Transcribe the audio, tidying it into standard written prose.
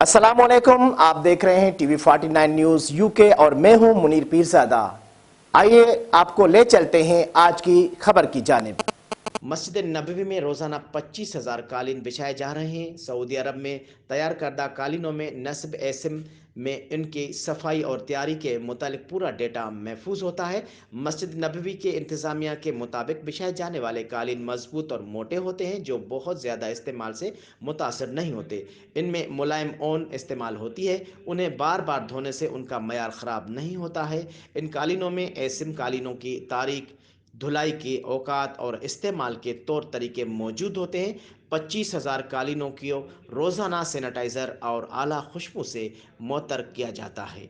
अस्सलामुअलैकुम, आप देख रहे हैं टीवी 49 न्यूज यूके और मैं हूं मुनीर पीरजादा। आइए आपको ले चलते हैं आज की खबर की जानिब। मस्जिद नबवी में रोजाना 25,000 कालीन बिछाए जा रहे हैं। सऊदी अरब में तैयार करदा कालीनों में नस्ब एसिम में इनकी सफाई और तैयारी के मुतालिक पूरा डेटा महफूज होता है। मस्जिद नबवी के इंतज़ामिया के मुताबिक बिछाए जाने वाले कालीन मजबूत और मोटे होते हैं जो बहुत ज़्यादा इस्तेमाल से मुतासर नहीं होते। इनमें मुलायम ओन इस्तेमाल होती है। उन्हें बार बार धोने से उनका मयार ख़राब नहीं होता है। इन कालीनों में एसिम कालीनों की तारीख, धुलाई के औकात और इस्तेमाल के तौर तरीके मौजूद होते हैं। 25,000 कालीनों को रोज़ाना सैनिटाइज़र और आला खुशबू से मुअत्तर किया जाता है।